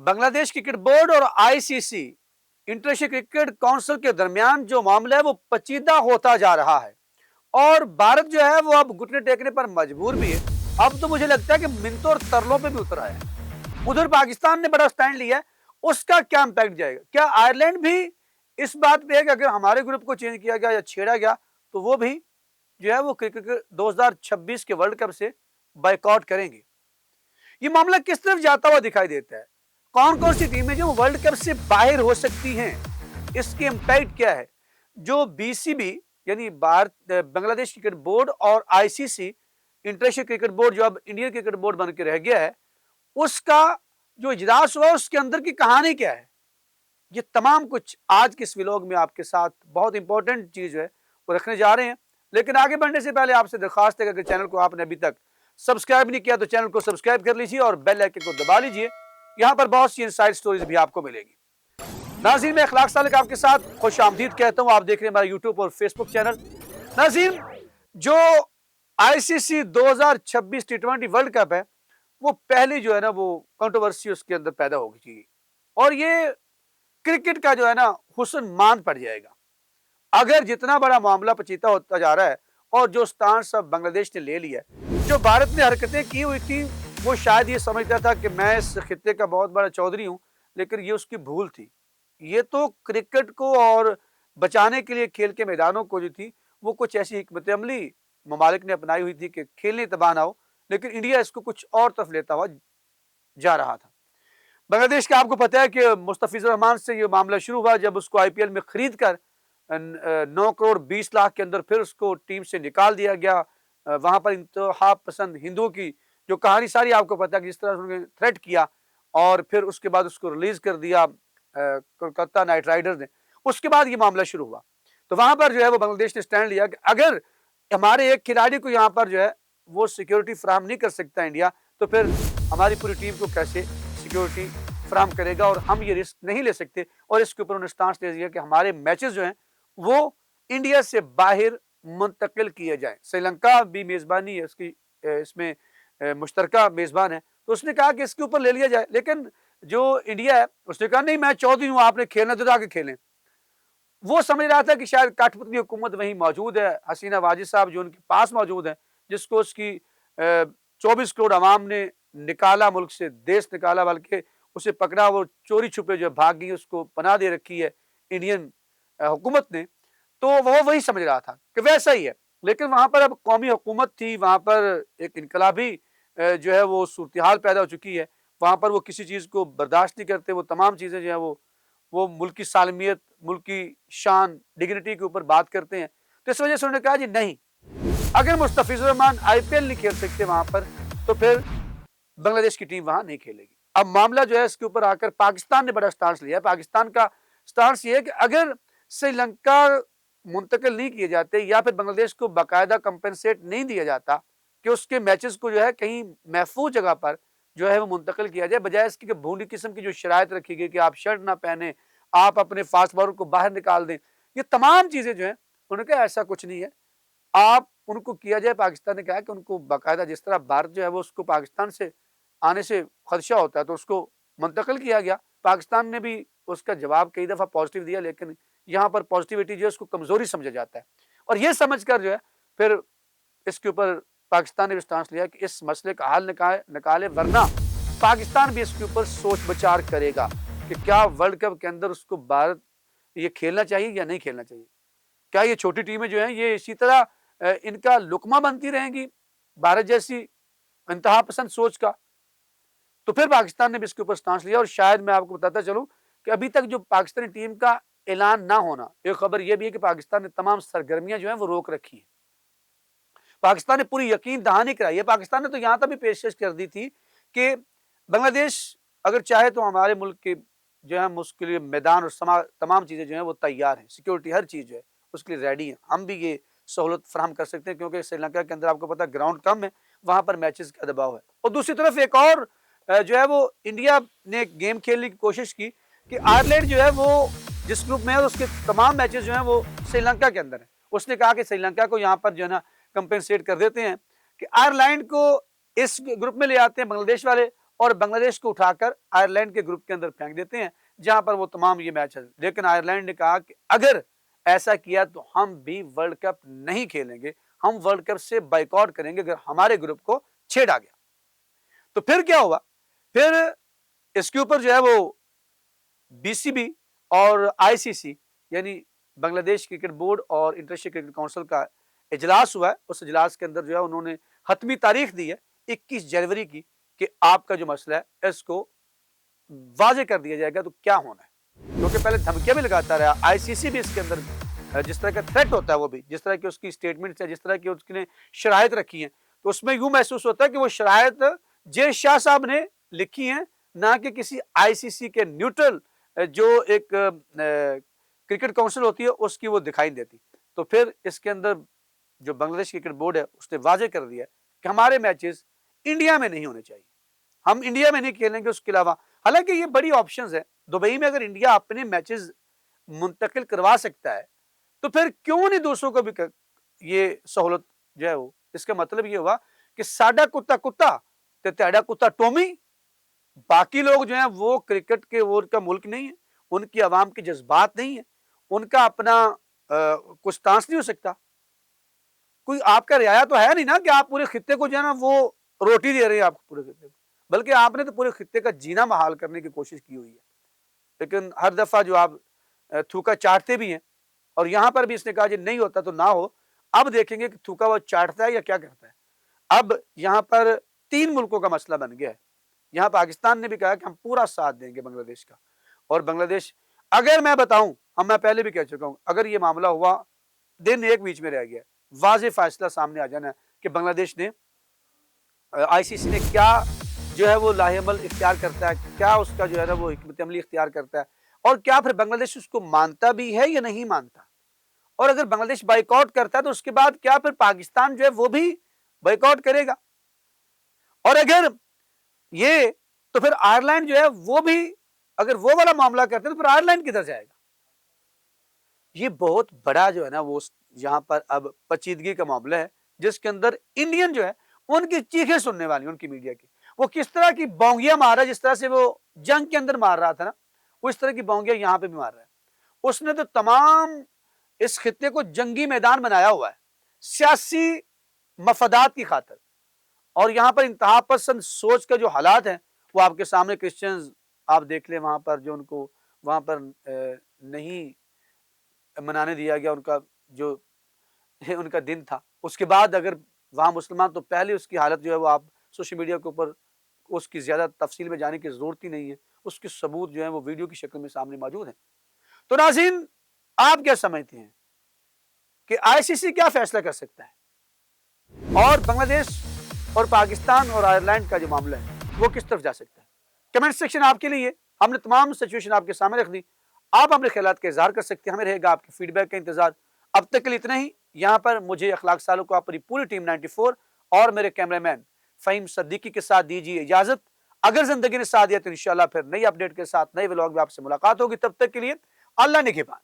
Bangladesh cricket board और ICC international cricket council के दरमियान जो मामला है वो पेचीदा होता जा रहा है और भारत जो है वो अब घुटने टेकने पर मजबूर भी है। अब तो मुझे लगता है कि मिन्नतों और तरलों पे भी उतर आया है। उधर पाकिस्तान ने बड़ा स्टैंड लिया है, उसका क्या इंपैक्ट जाएगा? क्या आयरलैंड भी इस बात पे है कि अगर हमारे ग्रुप को चेंज किया गया या छेड़ा गया तो वो भी जो है वो क्रिकेट 2026 के वर्ल्ड कप से बाइकआउट करेंगे? ये मामला किस तरफ जाता हुआ दिखाई देता है? कौन कौन सी टीमें जो वर्ल्ड कप से बाहर हो सकती हैं? इसके इंपैक्ट क्या है? जो बीसीबी यानी भारत बांग्लादेश क्रिकेट बोर्ड और आईसीसी इंटरनेशनल क्रिकेट बोर्ड जो अब इंडियन क्रिकेट बोर्ड बन के रह गया है, उसका जो इजलास हुआ उसके अंदर की कहानी क्या है? ये तमाम कुछ आज के इस व्लॉग में आपके साथ बहुत इंपॉर्टेंट चीज है वो रखने जा रहे हैं। लेकिन आगे बढ़ने से पहले आपसे दरखास्त है कि अगर चैनल को आपने अभी तक सब्सक्राइब नहीं किया तो चैनल को सब्सक्राइब कर लीजिए और बेल आइकन को दबा लीजिए। यहाँ पर बहुत सी इनसाइड स्टोरीज भी आपको मिलेगी। नाज़रीन, मैं अखलाक सालिक आपके साथ खुश आमदीद कहता हूँ। आप देख रहे हैं हमारा यूट्यूब और फेसबुक चैनल। नाज़रीन, जो आईसीसी 2026 टी20 वर्ल्ड कप है वो पहली जो है ना वो कंट्रोवर्सी उसके अंदर पैदा होगी और ये क्रिकेट का जो है ना हुस्न मान पड़ जाएगा अगर जितना बड़ा मामला पेचीदा होता जा रहा है। और जो स्थान सब बांग्लादेश ने ले लिया है, जो भारत ने हरकतें की हुई थी, वो शायद ये समझता था कि मैं इस खित्ते का बहुत बड़ा चौधरी हूं, लेकिन ये उसकी भूल थी। ये तो क्रिकेट को और बचाने के लिए खेल के मैदानों को जो थी वो कुछ ऐसी हिकमत अमली ममालिक ने अपनाई हुई थी कि खेलने तबाह ना हो, लेकिन इंडिया इसको कुछ और तरफ लेता हुआ जा रहा था। बांग्लादेश का आपको पता है कि मुस्तफिजुर रहमान से ये मामला शुरू हुआ जब उसको आईपीएल में खरीद कर 9 करोड़ 20 लाख के अंदर फिर उसको टीम से निकाल दिया गया। वहां पर इंतहा पसंद हिंदुओं की जो कहानी सारी आपको पता है कि जिस तरह उन्होंने थ्रेट किया और फिर उसके बाद उसको रिलीज कर दिया कोलकाता नाइट राइडर्स ने। उसके बाद ये मामला शुरू हुआ तो वहां पर जो है वो बांग्लादेश ने स्टैंड लिया कि अगर हमारे एक खिलाड़ी को यहाँ पर जो है वो सिक्योरिटी फराहम नहीं कर सकता इंडिया, तो फिर हमारी पूरी टीम को कैसे सिक्योरिटी फराहम करेगा और हम ये रिस्क नहीं ले सकते। और इसके ऊपर उन्होंने स्टांस ले लिया कि हमारे मैचेस जो हैं वो इंडिया से बाहर मुंतकिल किए जाएं। श्रीलंका भी मेजबानी है उसकी, इसमें मुश्तरका मेजबान है, तो उसने कहा कि इसके ऊपर ले लिया जाए। लेकिन जो इंडिया है उसने कहा नहीं, मैं चौधरी हूं, आपने खेलना तो जाके खेलें। वो समझ रहा था कि शायद कठपुतली हुकूमत वहीं मौजूद है, हसीना वाजिद साहब जो उनके पास मौजूद है, जिसको उसकी 24 करोड़ अवाम ने निकाला, मुल्क से देश निकाला, बल्कि उसे पकड़ा, वो चोरी छुपे जो भाग गई, उसको पनाह दे रखी है इंडियन हुकूमत ने। तो वो वही समझ रहा था कि वैसा ही है। लेकिन वहां पर अब कौमी हुकूमत थी, वहां पर एक इनकलाबी जो है वो सूरत हाल पैदा हो चुकी है। वहां पर वो किसी चीज को बर्दाश्त नहीं करते, वो तमाम चीजें जो है वो मुल्क की सालमियत, मुल्क की शान, डिग्निटी के ऊपर बात करते हैं। तो इस वजह से उन्होंने कहा जी नहीं, अगर मुस्तफिजुर रहमान आईपीएल नहीं खेल सकते वहां पर तो फिर बांग्लादेश की टीम वहां नहीं खेलेगी। अब मामला जो है इसके ऊपर आकर पाकिस्तान ने बड़ा स्टांस लिया है। पाकिस्तान का स्टांस ये है कि अगर श्रीलंका मुंतकिल नहीं किए जाते या फिर बांग्लादेश को बाकायदा कंपेंसेट नहीं दिया जाता कि उसके मैचेस को जो है कहीं महफूज जगह पर जो है वो मुंतकिल किया जाए, बजाय इसकी भूरी किस्म की जो शराइत रखी गई कि आप शर्ट ना पहने, आप अपने फास्ट बॉलर को बाहर निकाल दें, ये तमाम चीजें जो है उन्होंने कहा ऐसा कुछ नहीं है, आप उनको किया जाए। पाकिस्तान ने कहा कि उनको बाकायदा जिस तरह भारत जो है वो उसको पाकिस्तान से आने से खदशा होता है तो उसको मुंतकिल किया गया। पाकिस्तान ने भी उसका जवाब कई दफा पॉजिटिव दिया, लेकिन यहाँ पर पॉजिटिविटी जो है उसको कमजोरी समझा जाता है। और ये समझकर जो है फिर इसके ऊपर पाकिस्तान ने भी स्टांस लिया कि इस मसले का हल निकाले, वरना पाकिस्तान भी इसके ऊपर सोच विचार करेगा कि क्या वर्ल्ड कप के अंदर उसको भारत ये खेलना चाहिए या नहीं खेलना चाहिए। क्या ये छोटी टीमें जो हैं ये इसी तरह इनका लुकमा बनती रहेंगी भारत जैसी इंतहा पसंद सोच का? तो फिर पाकिस्तान ने भी इसके ऊपर स्टांस लिया। और शायद मैं आपको बताता चलूं कि अभी तक जो पाकिस्तानी टीम का ऐलान ना होना, एक खबर यह भी है कि पाकिस्तान ने तमाम सरगर्मियां जो है वो रोक रखी है। पाकिस्तान ने पूरी यकीन दहानी कराई है। पाकिस्तान ने तो यहां तक भी पेशकश कर दी थी कि बांग्लादेश अगर चाहे तो हमारे मुल्क के जो है उसके लिए मैदान और तमाम चीजें जो है वो तैयार हैं, सिक्योरिटी हर चीज जो है उसके लिए रेडी है, हम भी ये सहूलत फराहम कर सकते हैं, क्योंकि श्रीलंका के अंदर आपको पता ग्राउंड कम है, वहां पर मैचेस का दबाव है। और दूसरी तरफ एक और जो है वो इंडिया ने गेम खेलने की कोशिश की कि आयरलैंड जो है वो जिस ग्रुप में है उसके तमाम मैचेस जो है वो श्रीलंका के अंदर है। उसने कहा कि श्रीलंका को यहाँ पर जो है ना कंपेंसेट कर देते हैं कि आयरलैंड को इस ग्रुप में ले आते हैं बांग्लादेश वाले और बांग्लादेश को उठाकर आयरलैंड के ग्रुप के अंदर फेंक देते हैं, जहां पर वो तमाम ये मैच है। लेकिन आयरलैंड ने कहा कि अगर ऐसा किया तो हम भी वर्ल्ड कप नहीं खेलेंगे, हम वर्ल्ड कप से बाइकआउट करेंगे अगर हमारे ग्रुप को छेड़ा गया। तो फिर क्या हुआ, फिर इसके ऊपर जो है वो बीसीबी और आईसीसी यानी बांग्लादेश क्रिकेट बोर्ड और इंटरनेशनल क्रिकेट काउंसिल का इजलास हुआ है। उस इजलास के अंदर जो है उन्होंने हतमी तारीख दी है 21 जनवरी की कि आपका जो मसला है इसको वाजे कर दिया जाएगा तो क्या होना है। क्योंकि पहले धमकियां भी लगाता रहा, आईसीसी भी इसके अंदर जिस तरह का थ्रेट होता है वो भी, जिस तरह की उसकी स्टेटमेंट्स है, जिस तरह की उसने शराइत रखी है, तो उसमें यूं महसूस होता है कि वो शराइत जे शाह साहब ने लिखी है, ना कि किसी आईसीसी के न्यूट्रल जो एक क्रिकेट काउंसिल होती है उसकी वो दिखाई देती। तो फिर इसके अंदर जो बांग्लादेश क्रिकेट बोर्ड है उसने वाजे कर दिया कि हमारे मैचेस इंडिया में नहीं होने चाहिए, हम इंडिया में नहीं खेलेंगे। उसके अलावा हालांकि ये बड़ी ऑप्शंस है, दुबई में अगर इंडिया अपने मैचेस मुंतकिल करवा सकता है तो फिर क्यों नहीं दूसरों को भी ये सहूलत जो है वो। इसका मतलब ये हुआ कि साडा कुत्ता कुत्ता ते तेड़ा कुत्ता टोमी, बाकी लोग जो है वो क्रिकेट के ओर का मुल्क नहीं है, उनकी आवाम के जज्बात नहीं है, उनका अपना कुछ स्टांस नहीं हो सकता। कोई आपका रियाया तो है नहीं ना कि आप पूरे खित्ते को जो है ना वो रोटी दे रहे हैं आपको पूरे खित्ते को, बल्कि आपने तो पूरे खित्ते का जीना महाल करने की कोशिश की हुई है। लेकिन हर दफा जो आप थूका चाटते भी हैं, और यहां पर भी इसने कहा जी नहीं होता तो ना हो, अब देखेंगे कि थूका वो चाटता है या क्या करता है। अब यहां पर 3 मुल्कों का मसला बन गया है। यहां पाकिस्तान ने भी कहा कि हम पूरा साथ देंगे बांग्लादेश का, और बांग्लादेश, अगर मैं बताऊं, मैं पहले भी कह चुका हूं, अगर ये मामला हुआ, दिन एक बीच में रह गया, वाज़ेह फैसला सामने आ जाना है कि बांग्लादेश ने आईसीसी ने क्या जो है वो लाहेअमल इख्तियार करता है, क्या उसका जो है ना वो हिकमत अमली इख्तियार करता है, और क्या फिर बांग्लादेश उसको मानता भी है या नहीं मानता। और अगर बांग्लादेश बाइकआउट करता है तो उसके बाद क्या फिर पाकिस्तान जो है वो भी बाइकआउट करेगा। और अगर ये तो फिर आयरलैंड जो है वो भी अगर वो वाला मामला करते हैं तो फिर आयरलैंड किधर जाएगा। ये बहुत बड़ा जो है ना वो यहां पर अब पेचीदगी का मामला है, जिसके अंदर इंडियन जो है उनकी चीखें सुनने वाली, उनकी मीडिया की, वो किस तरह की बोंगियां मार रहा है, जिस तरह से वो जंग के अंदर मार रहा था ना, वो इस तरह की बोंगियां यहां पे भी मार रहा है। उसने तो तमाम इस खित्ते को जंगी मैदान बनाया हुआ है सियासी मफादात की खातिर। और यहां पर इंतहा पसंद सोच का जो हालात है वो आपके सामने, क्रिश्चियंस आप देख ले, वहां पर जो उनको वहां पर नहीं मनाने दिया गया, उनका जो उनका दिन था, उसके बाद अगर वहां मुसलमान, तो पहले उसकी हालत जो है वो आप सोशल मीडिया के ऊपर उसकी ज्यादा तफसील में जाने की जरूरत ही नहीं है, उसके सबूत जो है वो वीडियो की शक्ल में सामने मौजूद है। तो नाज़रीन, आप क्या समझते हैं कि आईसीसी क्या फैसला कर सकता है, और बांग्लादेश और पाकिस्तान और आयरलैंड का जो मामला है वो किस तरफ जा सकता है। कमेंट सेक्शन आपके लिए, हमने तमाम सिचुएशन आपके सामने रख दी, आप अपने ख्यालात का इजहार कर सकते हैं, हमें रहेगा आपके फीडबैक का इंतजार। अब तक के लिए इतना ही। यहाँ पर मुझे अखलाक सालों को अपनी पूरी टीम 94 और मेरे कैमरामैन फ़हीम सद्दीकी के साथ दीजिए इजाजत। अगर जिंदगी ने साथ दिया तो इंशाल्लाह फिर नई अपडेट के साथ नए व्लॉग में आपसे मुलाकात होगी। तब तक के लिए अल्लाह निगहबान।